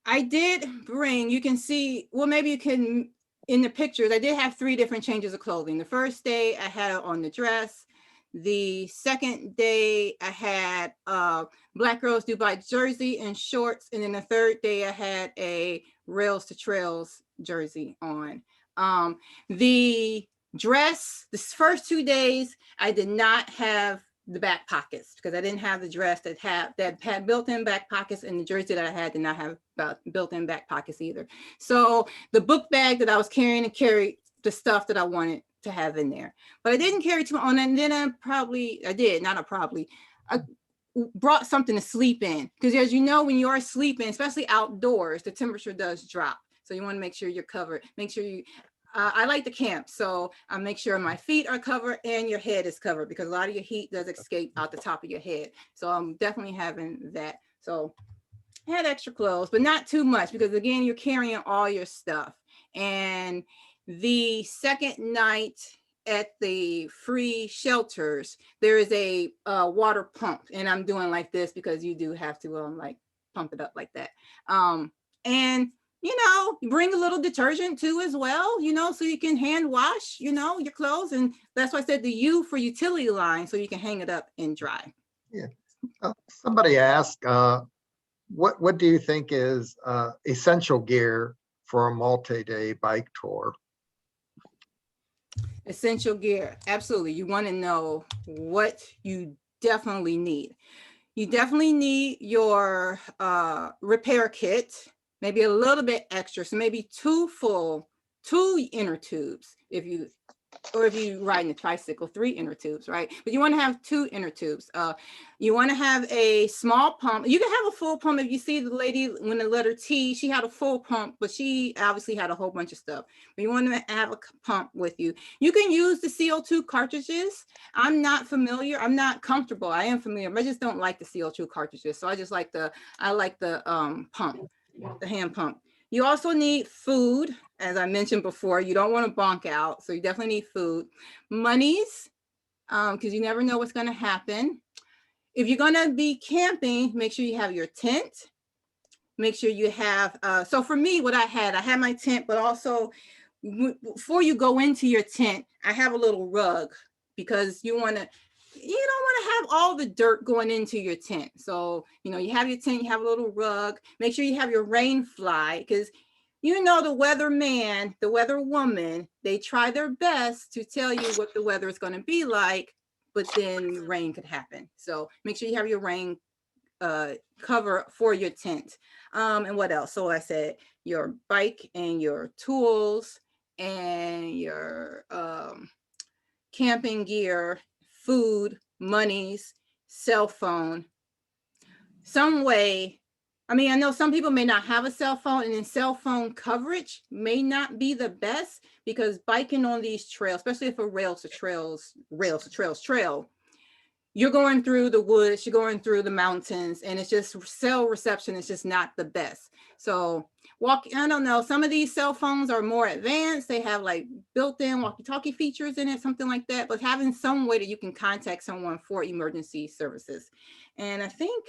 I did bring, you can see, well, maybe you can, in the pictures, I did have 3 different changes of clothing. The first day I had on the dress. The second day I had Black Girls Dubai jersey and shorts. And then the third day I had a Rails to Trails jersey on. The dress, the first 2 days, I did not have the back pockets because I didn't have the dress that had built-in back pockets, and the jersey that I had did not have built-in back pockets either. So the book bag that I was carrying and carried the stuff that I wanted to have in there, but I didn't carry too much on. And then I brought something to sleep in, because as you know, when you're sleeping, especially outdoors, the temperature does drop. So you want to make sure you're covered. Make sure you, I like to camp, so I make sure my feet are covered and your head is covered, because a lot of your heat does escape out the top of your head. So I'm definitely having that. So I had extra clothes, but not too much, because again, you're carrying all your stuff. And the second night at the free shelters, there is a water pump, and I'm doing like this because you do have to like pump it up like that. And you know, bring a little detergent too as well, you know, so you can hand wash, you know, your clothes. And that's why I said the U for utility line, so you can hang it up and dry. Yeah. Somebody asked, what do you think is essential gear for a multi-day bike tour? Essential gear, absolutely. You want to know what you definitely need. You definitely need your repair kit, maybe a little bit extra. So maybe 2 inner tubes if you ride in a tricycle, 3 inner tubes, right? But you want to have 2 inner tubes. You want to have a small pump. You can have a full pump. If you see the lady when the letter T, she had a full pump, but she obviously had a whole bunch of stuff. But you want to have a pump with you. You can use the CO2 cartridges. I'm not familiar. I'm not comfortable. I am familiar, but I just don't like the CO2 cartridges. So I just like the pump, the hand pump. You also need food. As I mentioned before, you don't want to bonk out. So you definitely need food. Monies, because you never know what's going to happen. If you're going to be camping, make sure you have your tent. Make sure you have, so for me, what I had my tent, but also before you go into your tent, I have a little rug, because you don't want to have all the dirt going into your tent. So, you know, you have your tent, you have a little rug. Make sure you have your rain fly, because you know, the weatherman, the weather woman, they try their best to tell you what the weather is going to be like, but then rain could happen. So make sure you have your rain cover for your tent. And what else? So I said your bike and your tools and your camping gear, food, monies, cell phone, some way. I mean, I know some people may not have a cell phone, and then cell phone coverage may not be the best, because biking on these trails, especially if a rails to trails trail, you're going through the woods, you're going through the mountains, and it's just cell reception is just not the best. So I don't know, some of these cell phones are more advanced. They have like built-in walkie-talkie features in it, something like that, but having some way that you can contact someone for emergency services. And I think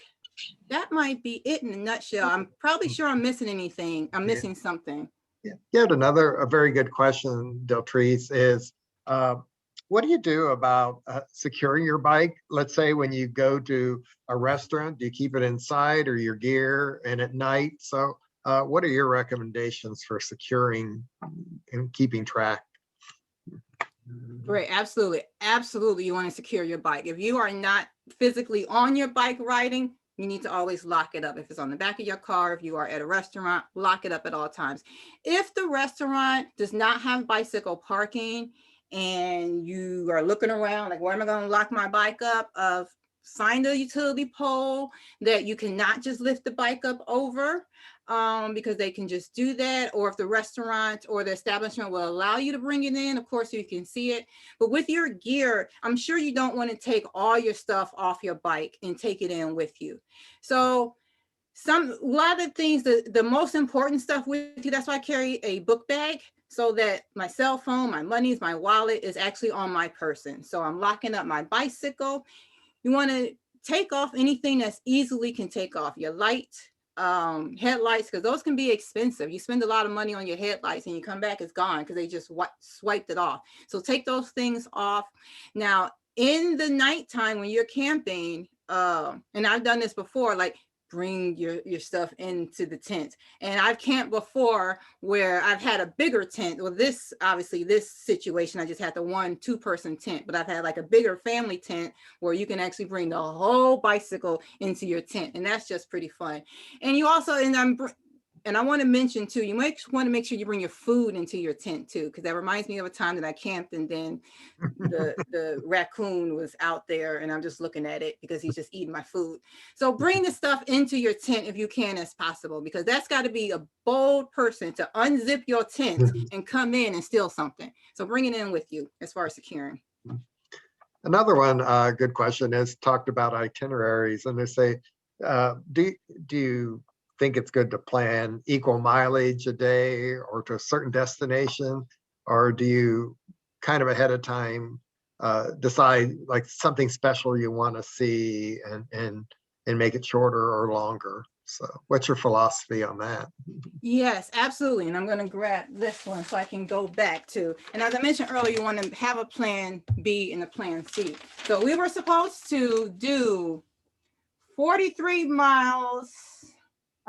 that might be it in a nutshell. I'm probably sure I'm missing anything. I'm missing something. Yeah. Yet another, a very good question, Deltrece, is what do you do about securing your bike? Let's say when you go to a restaurant, do you keep it inside or your gear and at night? So what are your recommendations for securing and keeping track? Right, absolutely. Absolutely, you want to secure your bike. If you are not physically on your bike riding, you need to always lock it up. If it's on the back of your car, if you are at a restaurant, lock it up at all times. If the restaurant does not have bicycle parking and you are looking around, like, where am I going to lock my bike up? Find a utility pole that you cannot just lift the bike up over, because they can just do that. Or if the restaurant or the establishment will allow you to bring it in, of course, so you can see it. But with your gear, I'm sure you don't want to take all your stuff off your bike and take it in with you. So a lot of things, the most important stuff with you, that's why I carry a book bag, so that my cell phone, my monies, my wallet is actually on my person. So I'm locking up my bicycle. You want to take off anything that's easily can take off. Your light, headlights, because those can be expensive. You spend a lot of money on your headlights and you come back, it's gone because they just swiped it off. So take those things off. Now, in the nighttime when you're camping, and I've done this before, like, bring your stuff into the tent. And I've camped before where I've had a bigger tent. Well, obviously this situation, I just had the 1-2-person tent, but I've had like a bigger family tent where you can actually bring the whole bicycle into your tent. And that's just pretty fun. And you also, and I want to mention too, you might want to make sure you bring your food into your tent too, because that reminds me of a time that I camped and then the raccoon was out there and I'm just looking at it because he's just eating my food. So bring the stuff into your tent if you can as possible, because that's got to be a bold person to unzip your tent and come in and steal something. So bring it in with you as far as securing. Another one, good question, is talked about itineraries, and they say, do you think it's good to plan equal mileage a day or to a certain destination, or do you kind of ahead of time decide like something special you want to see and make it shorter or longer? So what's your philosophy on that? Yes, absolutely. And I'm going to grab this one so I can go back to, and as I mentioned earlier, you want to have a plan B and a plan C. So we were supposed to do 43 miles.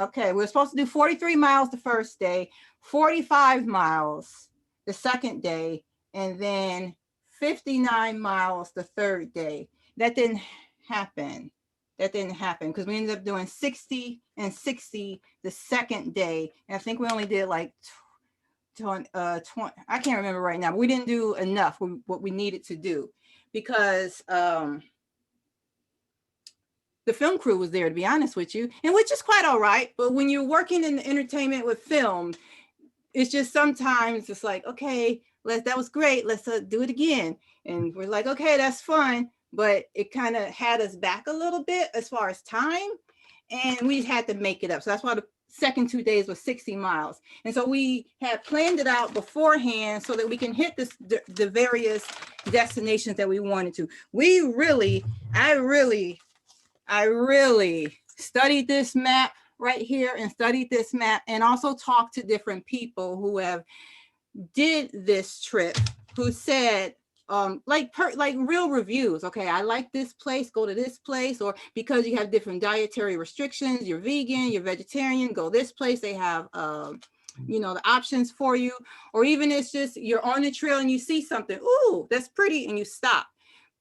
Okay, we were supposed to do 43 miles the first day, 45 miles the second day, and then 59 miles the third day. That didn't happen. Because we ended up doing 60 and 60 the second day. And I think we only did like 20, I can't remember right now, but we didn't do enough what we needed to do because the film crew was there, to be honest with you, and which is quite all right. But when you're working in entertainment with film, it's just sometimes it's like, okay, that was great. Let's do it again. And we're like, okay, that's fun. But it kind of had us back a little bit as far as time. And we had to make it up. So that's why the second 2 days was 60 miles. And so we had planned it out beforehand so that we can hit the various destinations that we wanted to. I really studied this map right here and studied this map, and also talked to different people who have did this trip, who said like real reviews. Okay, I like this place, go to this place, or because you have different dietary restrictions, you're vegan, you're vegetarian, go this place. They have the options for you. Or even it's just you're on the trail and you see something, ooh, that's pretty, and you stop.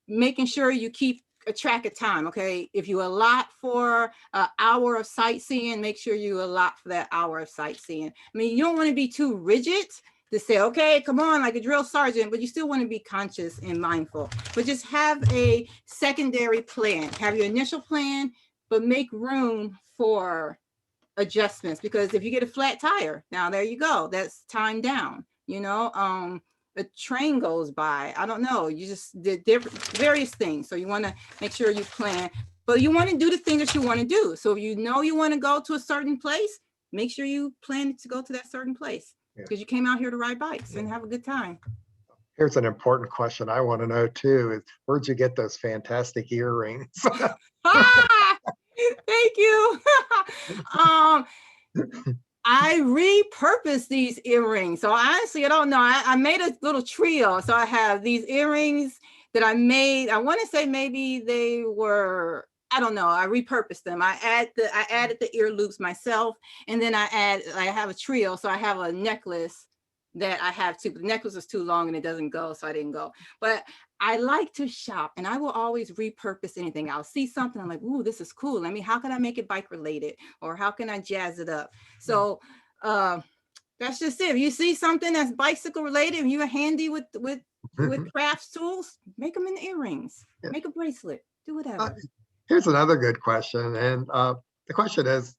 Making sure you keep a track of time. Okay, if you allot for an hour of sightseeing, make sure you allot for that hour of sightseeing. I mean, you don't want to be too rigid to say, okay, come on, like a drill sergeant, but you still want to be conscious and mindful. But just have a secondary plan. Have your initial plan, but make room for adjustments, because if you get a flat tire, now there you go, that's time down. a train goes by. I don't know. You just did different various things. So you want to make sure you plan, but you want to do the thing that you want to do. So if you know you want to go to a certain place, make sure you plan to go to that certain place because you came out here to ride bikes and have a good time. Here's an important question I want to know too, is where'd you get those fantastic earrings? Ah, thank you. I repurposed these earrings. So honestly, I don't know. I made a little trio. So I have these earrings that I made. I want to say maybe they were, I don't know. I repurposed them. I added the ear loops myself. And then I have a trio. So I have a necklace that I have too. But the necklace is too long and it doesn't go. So I didn't go. But I like to shop and I will always repurpose anything. I'll see something. I'm like, ooh, this is cool. How can I make it bike related? Or how can I jazz it up? So that's just it. If you see something that's bicycle related and you're handy with crafts tools, make them in earrings, make a bracelet, do whatever. Here's another good question. And the question is,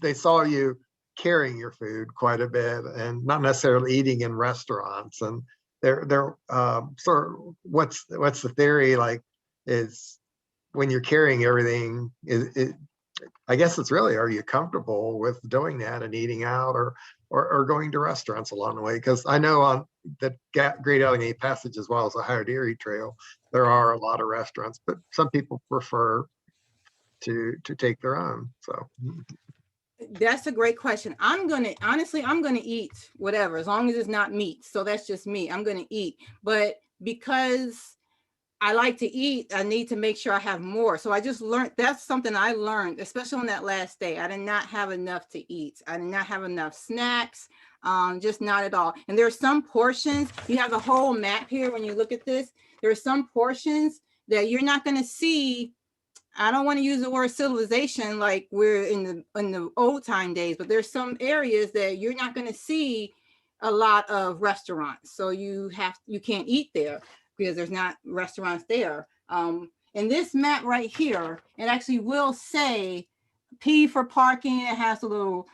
they saw you carrying your food quite a bit and not necessarily eating in restaurants. And they're sort of what's the theory like is when you're carrying everything, I guess it's really, are you comfortable with doing that and eating out or going to restaurants along the way? Because I know on the Great Allegheny Passage as well as the Erie Trail, there are a lot of restaurants, but some people prefer to take their own. So that's a great question. I'm gonna eat whatever as long as it's not meat. So that's just me. I'm gonna eat, but because I like to eat, I need to make sure I have more. So I just learned, that's something I learned, especially on that last day. I did not have enough to eat. I did not have enough snacks, just not at all. And there are some portions, you have the whole map here when you look at this, there are some portions that you're not gonna see. I don't want to use the word civilization like we're in the old time days, but there's some areas that you're not going to see a lot of restaurants. So you can't eat there because there's not restaurants there. In this map right here, it actually will say P for parking. It has a little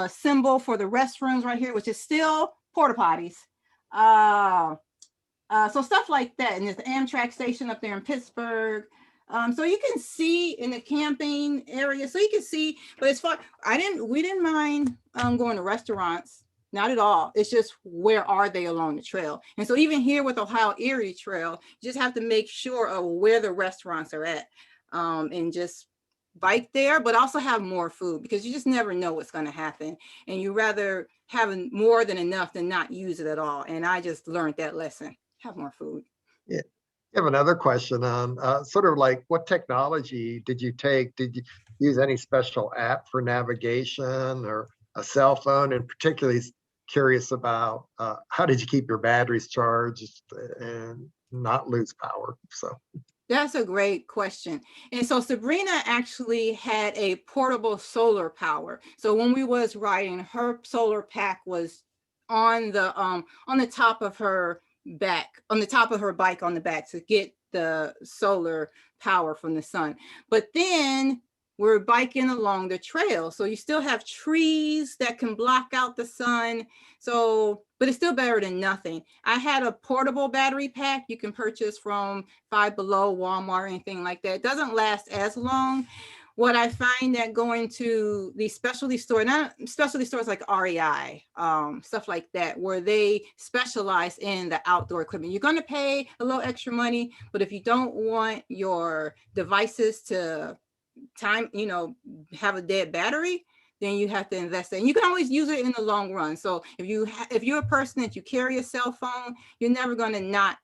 symbol for the restrooms right here, which is still porta potties. So stuff like that. And there's the Amtrak station up there in Pittsburgh. So you can see in the camping area, so you can see, but as far, we didn't mind going to restaurants, not at all. It's just, where are they along the trail? And so even here with Ohio Erie Trail, you just have to make sure of where the restaurants are at and just bike there, but also have more food because you just never know what's going to happen. And you rather have more than enough than not use it at all. And I just learned that lesson, have more food. yeah. I have another question on sort of like what technology did you take? Did you use any special app for navigation or a cell phone? And particularly curious about how did you keep your batteries charged and not lose power? So that's a great question. And so Sabrina actually had a portable solar power. So when we was riding, her solar pack was on the top of her back, on the top of her bike on the back to get the solar power from the sun. But then we're biking along the trail. So you still have trees that can block out the sun. So, but it's still better than nothing. I had a portable battery pack you can purchase from Five Below, Walmart, or anything like that. It doesn't last as long. What I find that going to the specialty store, not specialty stores like REI, stuff like that, where they specialize in the outdoor equipment, you're going to pay a little extra money, but if you don't want your devices to have a dead battery, then you have to invest in. You can always use it in the long run. So if you're a person that you carry a cell phone, you're never going to not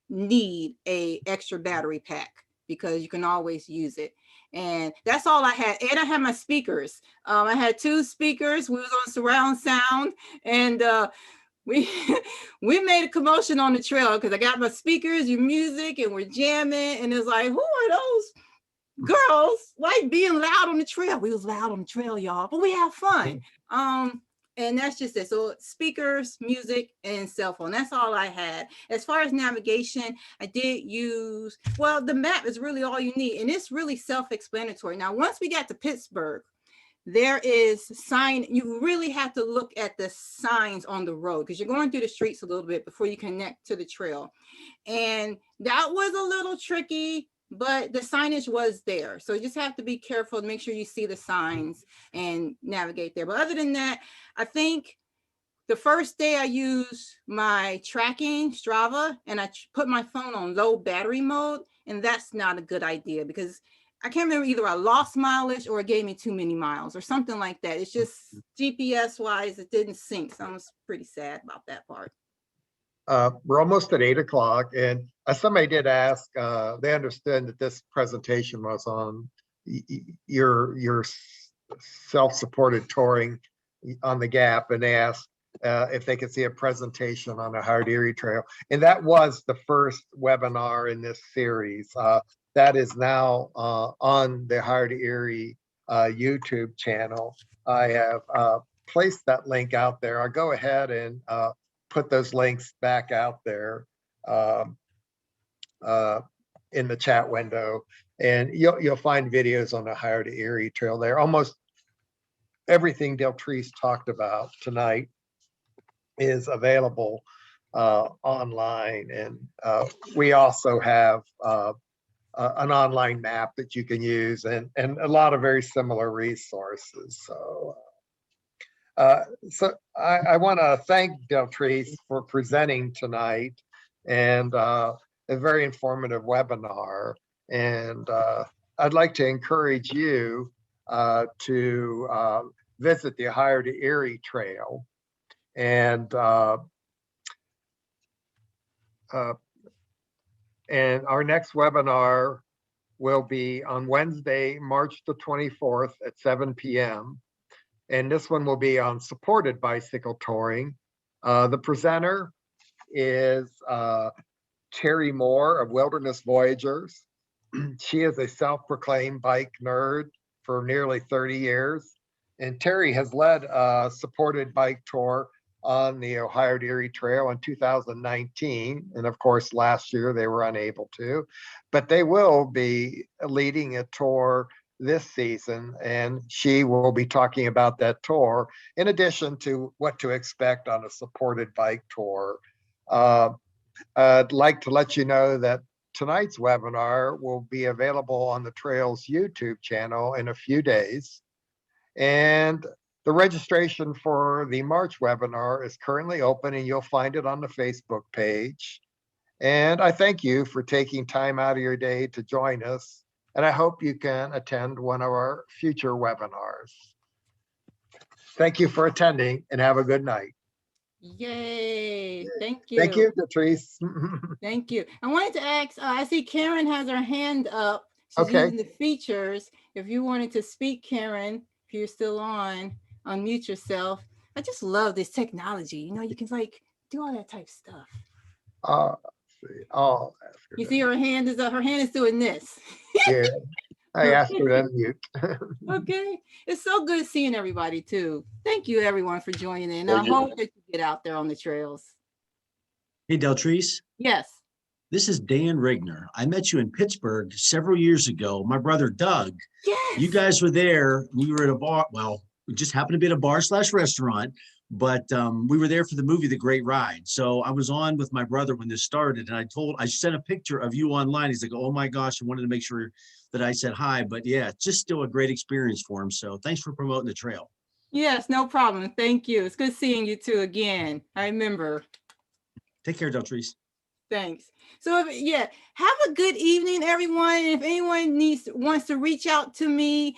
need a extra battery pack because you can always use it. And that's all I had. And I had my speakers. I had 2 speakers. We was on surround sound, and we made a commotion on the trail because I got my speakers, your music, and we're jamming. And it's like, who are those girls like being loud on the trail? We was loud on the trail, y'all, but we have fun. And that's just it. So speakers, music, and cell phone. That's all I had. As far as navigation, I did use, well, the map is really all you need. And it's really self-explanatory. Now, once we got to Pittsburgh, there is sign. You really have to look at the signs on the road because you're going through the streets a little bit before you connect to the trail. And that was a little tricky, but the signage was there. So you just have to be careful to make sure you see the signs and navigate there. But other than that, I think the first day I used my tracking Strava and I put my phone on low battery mode, and that's not a good idea because I can't remember, either I lost mileage or it gave me too many miles or something like that. It's just GPS wise, it didn't sync. So I was pretty sad about that part. We're almost at 8 o'clock, and somebody did ask, they understood that this presentation was on your self-supported touring on the Gap, and they asked if they could see a presentation on the Hard Erie Trail. And that was the first webinar in this series. That is now on the Hard Erie YouTube channel. I have placed that link out there. I'll go ahead and put those links back out there in the chat window, and you'll find videos on the Hard Erie Trail there. Almost everything Deltrece talked about tonight is available online, and we also have an online map that you can use, and a lot of very similar resources. So I want to thank Deltrece for presenting tonight, and a very informative webinar. And I'd like to encourage you to visit the Hard Erie Trail. And our next webinar will be on Wednesday, March the 24th at 7 p.m. And this one will be on supported bicycle touring. The presenter is Terry Moore of Wilderness Voyagers. She is a self-proclaimed bike nerd for nearly 30 years. And Terry has led a supported bike tour on the Hard Erie Trail in 2019. And of course, last year they were unable to, but they will be leading a tour this season, and she will be talking about that tour in addition to what to expect on a supported bike tour. I'd like to let you know that tonight's webinar will be available on the Trail's YouTube channel in a few days. And the registration for the March webinar is currently open, and you'll find it on the Facebook page. And I thank you for taking time out of your day to join us. And I hope you can attend one of our future webinars. Thank you for attending, and have a good night. Yay. Thank you. Thank you, Deltrece. Thank you. I wanted to ask, I see Karen has her hand up. She's Okay. using the features. If you wanted to speak, Karen, if you're still on, unmute yourself. I just love this technology. You know, you can like do all that type of stuff. I'll ask her. You see her hand is up. Her hand is doing this. Yeah, I asked her to unmute. Okay. It's so good seeing everybody too. Thank you everyone for joining in. I hope that you get out there on the trails. Hey, Deltrece. Yes. This is Dan Reiner. I met you in Pittsburgh several years ago. My brother, Doug, Yes. you guys were there. We were at a bar. Well, we just happened to be at a bar/restaurant, but we were there for the movie, The Great Ride. So I was on with my brother when this started, and I sent a picture of you online. He's like, oh my gosh, I wanted to make sure that I said hi, but yeah, it's just still a great experience for him. So thanks for promoting the trail. Yes, no problem. Thank you. It's good seeing you too again. I remember. Take care, Deltrece. Thanks. So yeah, have a good evening, everyone. If anyone wants to reach out to me,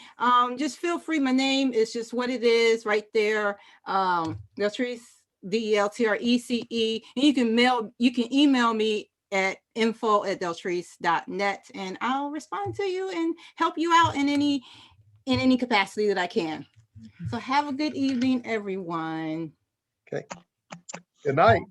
just feel free. My name is just what it is right there. Deltrece, DELTRECE. And you can email me at info@deltrece.net, and I'll respond to you and help you out in any capacity that I can. So have a good evening, everyone. Okay. Good night.